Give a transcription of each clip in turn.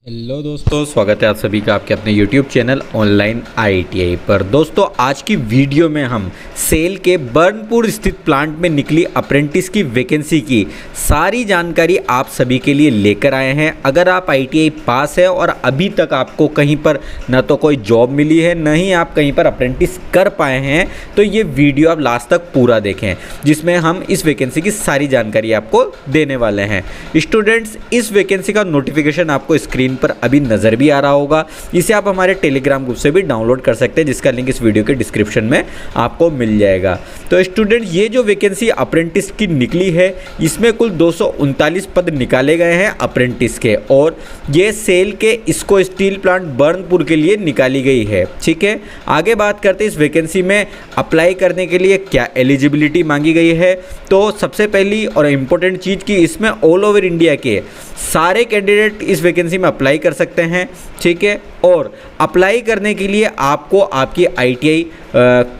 Hello दोस्तों, स्वागत है आप सभी का आपके अपने YouTube चैनल ऑनलाइन IITI पर। दोस्तों आज की वीडियो में हम सेल के बर्नपुर स्थित प्लांट में निकली अप्रेंटिस की वैकेंसी की सारी जानकारी आप सभी के लिए लेकर आए हैं। अगर आप IITI पास है और अभी तक आपको कहीं पर न तो कोई जॉब मिली है न ही आप कहीं पर अप्रेंटिस कर पाए हैं, तो ये वीडियो आप लास्ट तक पूरा देखें, जिसमें हम इस वैकेंसी की सारी जानकारी आपको देने वाले हैं। स्टूडेंट्स, इस वैकेंसी का नोटिफिकेशन आपको स्क्रीन पर अभी नज़र भी आ रहा होगा। इसे आप हमारे टेलीग्राम ग्रुप से भी डाउनलोड कर सकते हैं, जिसका लिंक इस वीडियो के डिस्क्रिप्शन में आपको मिल जाएगा। तो स्टूडेंट, ये जो वैकेंसी अप्रेंटिस की निकली है, इसमें कुल 239 पद निकाले गए हैं अप्रेंटिस के, और ये सेल के इसको स्टील प्लांट बर्नपुर के लिए निकाली गई है। ठीक है, आगे बात करते हैं इस वैकेंसी में अप्लाई करने के लिए क्या एलिजिबिलिटी मांगी गई है। तो सबसे पहली और इम्पोर्टेंट चीज़ कि इसमें ऑल ओवर इंडिया के सारे कैंडिडेट इस वैकेंसी में अप्लाई कर सकते हैं। ठीक है, और अप्लाई करने के लिए आपको आपकी IITI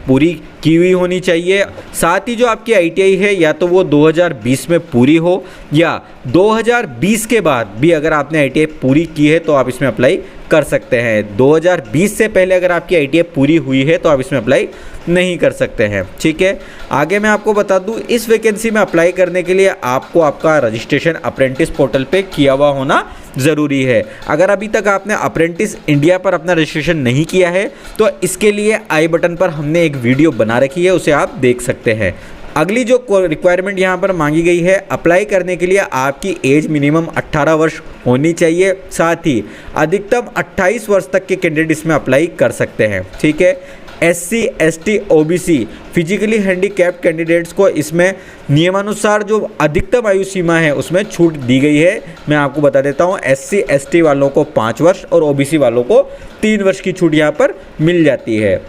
पूरी की हुई होनी चाहिए। साथ ही जो आपकी IITI है, या तो वो 2020 में पूरी हो या 2020 के बाद भी अगर आपने IITI पूरी की है तो आप इसमें अप्लाई कर सकते हैं। 2020 से पहले अगर आपकी IITI पूरी हुई है तो आप इसमें अप्लाई नहीं कर सकते हैं। ठीक है, आगे मैं आपको बता दूं, इस वैकेंसी में अप्लाई करने के लिए आपको आपका रजिस्ट्रेशन अप्रेंटिस पोर्टल पे किया हुआ होना ज़रूरी है। अगर अभी तक आपने अप्रेंटिस इंडिया पर अपना रजिस्ट्रेशन नहीं किया है तो इसके लिए आई बटन पर हमने एक वीडियो बना रखी है, उसे आप देख सकते हैं। अगली जो रिक्वायरमेंट यहाँ पर मांगी गई है, अप्लाई करने के लिए आपकी एज मिनिमम 18 वर्ष होनी चाहिए। साथ ही अधिकतम 28 वर्ष तक के कैंडिडेट इसमें अप्लाई कर सकते हैं। ठीक है, SC, ST, OBC physically handicapped candidates को इसमें नियमानुसार जो अधिकतम आयु सीमा है उसमें छूट दी गई है। मैं आपको बता देता हूँ, SC, ST वालों को 5 वर्ष और OBC वालों को 3 वर्ष की छूट यहाँ पर मिल जाती है।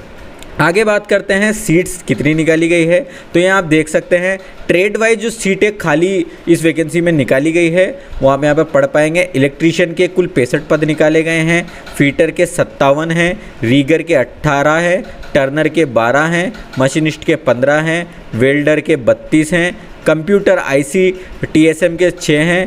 आगे बात करते हैं सीट्स कितनी निकाली गई है। तो यहाँ आप देख सकते हैं ट्रेड वाइज जो सीटें खाली इस वैकेंसी में निकाली गई है वो आप यहाँ पर पढ़ पाएंगे। इलेक्ट्रीशियन के कुल 65 पद निकाले गए हैं, फीटर के 57 हैं, रीगर के 18 हैं, टर्नर के 12 हैं, मशीनिस्ट के 15 हैं, वेल्डर के 32 हैं, कंप्यूटर IC TSM के 6 हैं,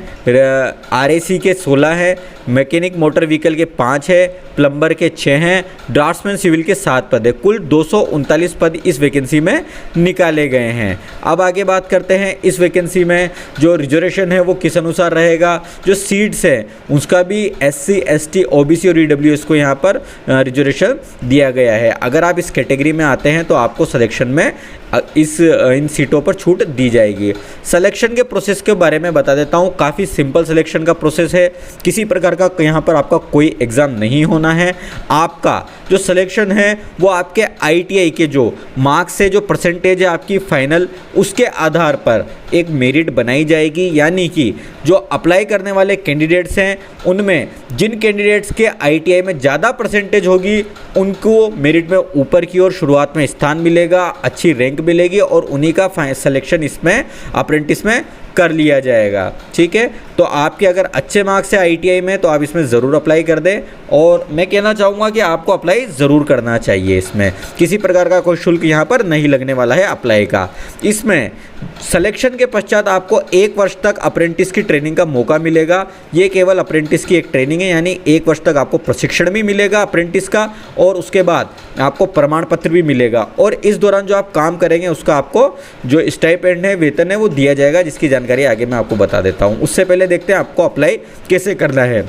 RAC के 16 हैं, मैकेनिक मोटर व्हीकल के 5 है, प्लम्बर के 6 हैं, ड्राफ्ट्समैन सिविल के 7 पद है। कुल 239 पद इस वैकेंसी में निकाले गए हैं। अब आगे बात करते हैं इस वैकेंसी में जो रिजर्वेशन है वो किस अनुसार रहेगा। जो सीट्स है उसका भी SC, ST, OBC और EWS को यहाँ पर रिजर्वेशन दिया गया है। अगर आप इस कैटेगरी में आते हैं तो आपको सिलेक्शन में इन सीटों पर छूट दी जाएगी। सिलेक्शन के प्रोसेस के बारे में बता देता हूँ, काफ़ी सिंपल सिलेक्शन का प्रोसेस है। किसी प्रकार का यहाँ पर आपका कोई एग्ज़ाम नहीं होना है। आपका जो सिलेक्शन है वो आपके IITI के जो मार्क्स से जो परसेंटेज है आपकी फाइनल, उसके आधार पर एक मेरिट बनाई जाएगी। यानी कि जो अप्लाई करने वाले कैंडिडेट्स हैं उनमें जिन कैंडिडेट्स के IITI में ज़्यादा परसेंटेज होगी उनको मेरिट में ऊपर की ओर शुरुआत में स्थान मिलेगा, अच्छी रैंक मिलेगी और उन्हीं का सिलेक्शन इसमें अप्रेंटिस में कर लिया जाएगा। ठीक है, तो आपके अगर अच्छे मार्क्स है IITI में तो आप इसमें ज़रूर अप्लाई कर दें, और मैं कहना चाहूँगा कि आपको अप्लाई ज़रूर करना चाहिए। इसमें किसी प्रकार का कोई शुल्क यहाँ पर नहीं लगने वाला है अप्लाई का। इसमें सिलेक्शन के पश्चात आपको 1 वर्ष तक अप्रेंटिस की ट्रेनिंग का मौका मिलेगा। ये केवल अप्रेंटिस की एक ट्रेनिंग है, यानी 1 वर्ष तक आपको प्रशिक्षण भी मिलेगा अप्रेंटिस का, और उसके बाद आपको प्रमाण पत्र भी मिलेगा। और इस दौरान जो आप काम करेंगे उसका आपको जो स्टाइपेंड है, वेतन है, वो दिया जाएगा, जिसकी जानकारी आगे मैं आपको बता देता हूँ। उससे पहले देखते हैं आपको अप्लाई कैसे करना है।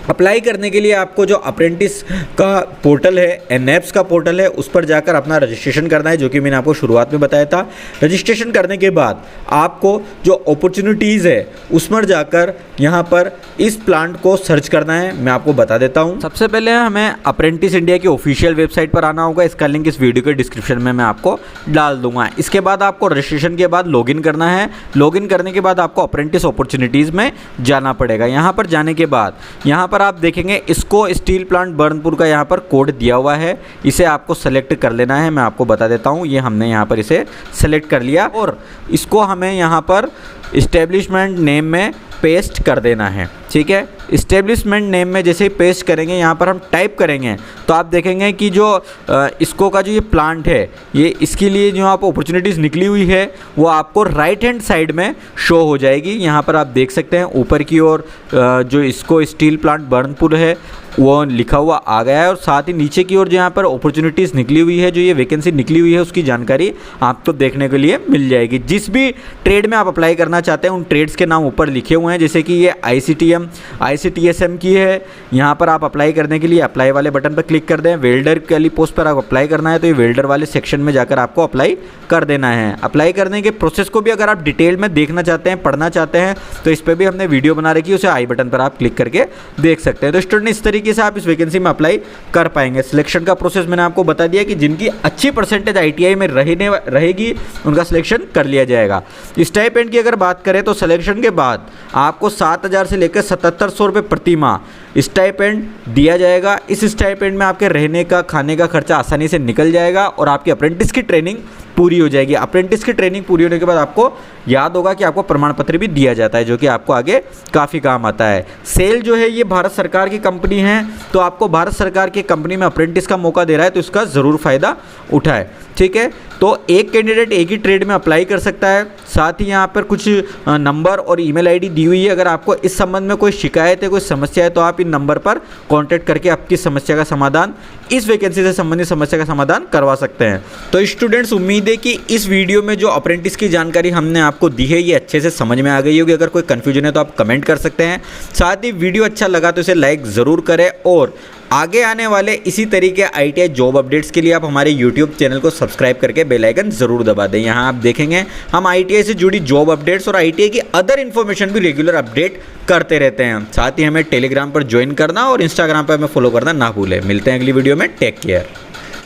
अप्लाई करने के लिए आपको जो अप्रेंटिस का पोर्टल है, NAPS का पोर्टल है, उस पर जाकर अपना रजिस्ट्रेशन करना है, जो कि मैंने आपको शुरुआत में बताया था। रजिस्ट्रेशन करने के बाद आपको जो अपॉर्चुनिटीज़ है उस पर जाकर यहाँ पर इस प्लांट को सर्च करना है। मैं आपको बता देता हूँ। सबसे पहले हमें अप्रेंटिस इंडिया की ऑफिशियल वेबसाइट पर आना होगा। इसका लिंक इस वीडियो के डिस्क्रिप्शन में मैं आपको डाल दूंगा। इसके बाद आपको रजिस्ट्रेशन के बाद लॉगिन करना है। लॉगिन करने के बाद आपको अप्रेंटिस अपॉर्चुनिटीज़ में जाना पड़ेगा। यहाँ पर जाने के बाद यहाँ पर आप देखेंगे इसको स्टील प्लांट बर्नपुर का यहाँ पर कोड दिया हुआ है, इसे आपको सेलेक्ट कर लेना है। मैं आपको बता देता हूँ, ये हमने यहाँ पर इसे सेलेक्ट कर लिया और इसको हमें यहाँ पर इस्टेब्लिशमेंट नेम में पेस्ट कर देना है। ठीक है। इस्टेब्लिशमेंट नेम में जैसे ही पेस्ट करेंगे, यहाँ पर हम टाइप करेंगे तो आप देखेंगे कि जो इसको का जो ये प्लांट है, ये इसके लिए जो आप अपॉर्चुनिटीज़ निकली हुई है वो आपको राइट हैंड साइड में शो हो जाएगी। यहाँ पर आप देख सकते हैं ऊपर की ओर जो इसको स्टील प्लांट बर्नपुर है वो लिखा हुआ आ गया है, और साथ ही नीचे की ओर जो यहाँ पर अपॉर्चुनिटीज़ निकली हुई है, जो ये वैकेंसी निकली हुई है, उसकी जानकारी आपको देखने के लिए मिल जाएगी। जिस भी ट्रेड में आप अप्लाई करना चाहते हैं उन ट्रेड्स के नाम ऊपर लिखे हुए हैं, जैसे कि ये ICTM ICTSM की है। यहाँ पर आप अप्लाई करने के लिए अप्लाई वाले बटन पर क्लिक कर दें। वेल्डर वाली पोस्ट पर आप अप्लाई करना है तो ये वेल्डर वाले सेक्शन में जाकर आपको अप्लाई कर देना है। अप्लाई करने के प्रोसेस को भी अगर आप डिटेल में देखना चाहते हैं, पढ़ना चाहते हैं, तो इस पर भी हमने वीडियो बना रखी है, उसे आई बटन पर आप क्लिक करके देख सकते हैं। तो स्टूडेंट इस तरीके से आप इस वैकेंसी में अप्लाई कर पाएंगे। सिलेक्शन का प्रोसेस मैंने आपको बता दिया कि जिनकी अच्छी परसेंटेज ITI में रहेगी उनका सिलेक्शन कर लिया जाएगा। स्टाइपेंड की अगर बात करें तो सिलेक्शन के बाद आपको 7,000 से लेकर 7,700 रुपये प्रति माह स्टाइपेंड दिया जाएगा। इस स्टाइपेंड में आपके रहने का, खाने का खर्चा आसानी से निकल जाएगा और आपकी अप्रेंटिस की ट्रेनिंग पूरी हो जाएगी। अप्रेंटिस की ट्रेनिंग पूरी होने के बाद आपको याद होगा कि आपको प्रमाण पत्र भी दिया जाता है, जो कि आपको आगे काफ़ी काम आता है। सेल जो है ये भारत सरकार की कंपनी है, तो आपको भारत सरकार की कंपनी में अप्रेंटिस का मौका दे रहा है, तो इसका ज़रूर फ़ायदा उठाए। ठीक है, तो एक कैंडिडेट एक ही ट्रेड में अप्लाई कर सकता है। साथ ही यहाँ पर कुछ नंबर और ईमेल ID दी हुई है। अगर आपको इस संबंध में कोई शिकायत है, कोई समस्या है, तो आप इन नंबर पर कॉन्टैक्ट करके आपकी समस्या का समाधान, इस वैकेंसी से संबंधित समस्या का समाधान करवा सकते हैं। तो स्टूडेंट्स, उम्मीद है कि इस वीडियो में जो अप्रेंटिस की जानकारी हमने आपको दी है ये अच्छे से समझ में आ गई होगी। अगर कोई कन्फ्यूजन है तो आप कमेंट कर सकते हैं। साथ ही वीडियो अच्छा लगा तो इसे लाइक ज़रूर करें, और आगे आने वाले इसी तरीके ITI जॉब अपडेट्स के लिए आप हमारे YouTube चैनल को सब्सक्राइब करके बेल आइकन ज़रूर दबा दें। यहाँ आप देखेंगे हम ITI से जुड़ी जॉब अपडेट्स और ITI की अदर इन्फॉर्मेशन भी रेगुलर अपडेट करते रहते हैं। साथ ही हमें टेलीग्राम पर ज्वाइन करना और इंस्टाग्राम पर हमें फॉलो करना ना भूलें। मिलते हैं अगली वीडियो में। Take care.